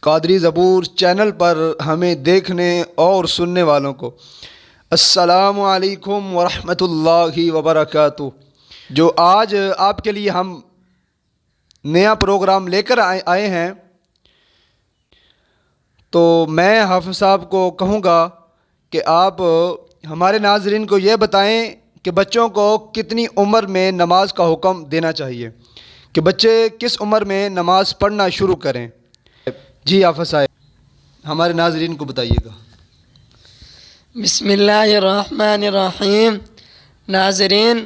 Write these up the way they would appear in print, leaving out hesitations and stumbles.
قادری زبور چینل پر ہمیں دیکھنے اور سننے والوں کو السلام علیکم ورحمۃ اللہ وبرکاتہ۔ جو آج آپ کے لیے ہم نیا پروگرام لے کر آئے ہیں، تو میں حافظ صاحب کو کہوں گا کہ آپ ہمارے ناظرین کو یہ بتائیں کہ بچوں کو کتنی عمر میں نماز کا حکم دینا چاہیے، کہ بچے کس عمر میں نماز پڑھنا شروع کریں۔ جی حافظ صاحب ہمارے ناظرین کو بتائیے گا۔ بسم اللہ الرحمن الرحیم۔ ناظرین،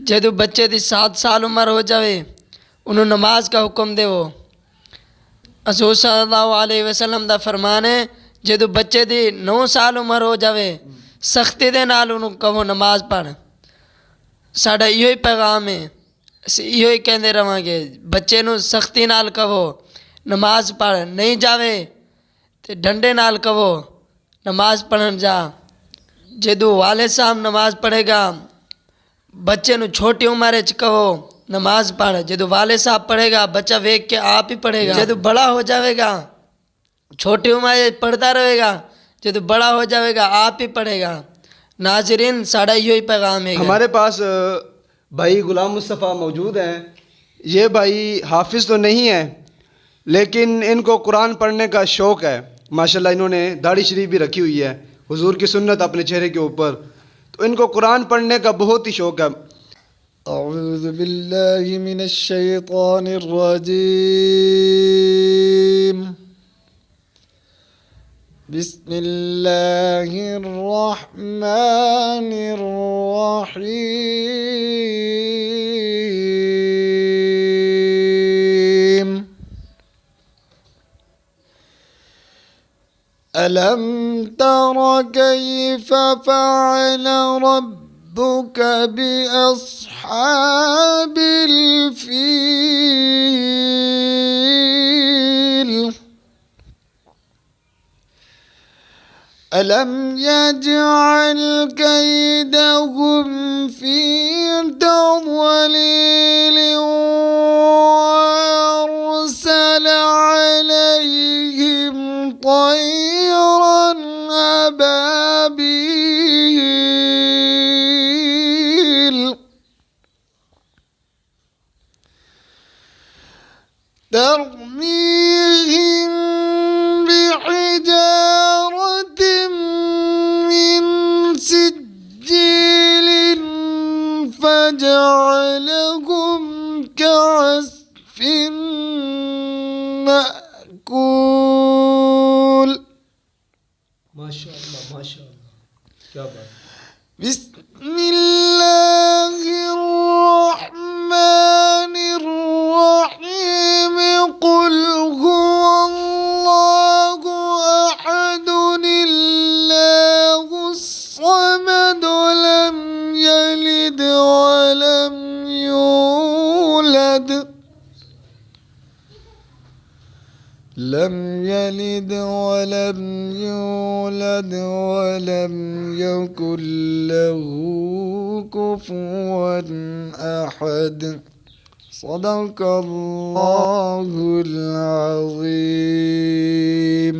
جدو بچے دی 7 سال عمر ہو جاوے انہوں نماز کا حکم دے وہ حضور صلی اللہ علیہ وسلم دا فرمان ہے، جدو بچے دی 9 سال عمر ہو جاوے سختی دے نال انہوں کہو نماز پڑھ۔ ساڑا یہ پیغام ہے، یہ کہندے رہاں گے، بچے نو سختی نال کہو نماز پڑھ، نہیں جاوے تے ڈنڈے نال کہو نماز پڑھن جا۔ جدو والد صاحب نماز پڑھے گا بچے نو چھوٹی عمر وچ کہو نماز پڑھ، جدو والد صاحب پڑھے گا بچہ ویکھ کے آپ ہی پڑھے گا۔ جدو بڑا ہو جاوے گا چھوٹی عمر پڑھتا رہے گا، جدو بڑا ہو جاوے گا آپ ہی پڑھے گا۔ ناظرین، ساڑا یہی پیغام ہے۔ ہمارے پاس بھائی غلام مصطفیٰ موجود ہیں۔ یہ بھائی حافظ تو نہیں ہیں لیکن ان کو قرآن پڑھنے کا شوق ہے۔ ماشاءاللہ انہوں نے داڑھی شریف بھی رکھی ہوئی ہے، حضور کی سنت اپنے چہرے کے اوپر، تو ان کو قرآن پڑھنے کا بہت ہی شوق ہے۔ اعوذ باللہ من الشیطان الرجیم، بسم اللہ الرحمن الرحیم۔ ألم تر كيف فعل ربك بأصحاب الفيل؟ ألم يجعل كيدهم في تضليل وأرسل عليهم طيرا أبابيل ترميهم بحجارة من سجيل فجعلهم كعصف مأكول۔ ماشاءاللہ ماشاءاللہ، کیا بات۔ بسم اللہ الرحمن الرحیم۔ قل هو اللہ احد اللہ الصمد لم یلد ولم یولد ولم يكن له كفوا أحد۔ صدق الله العظيم۔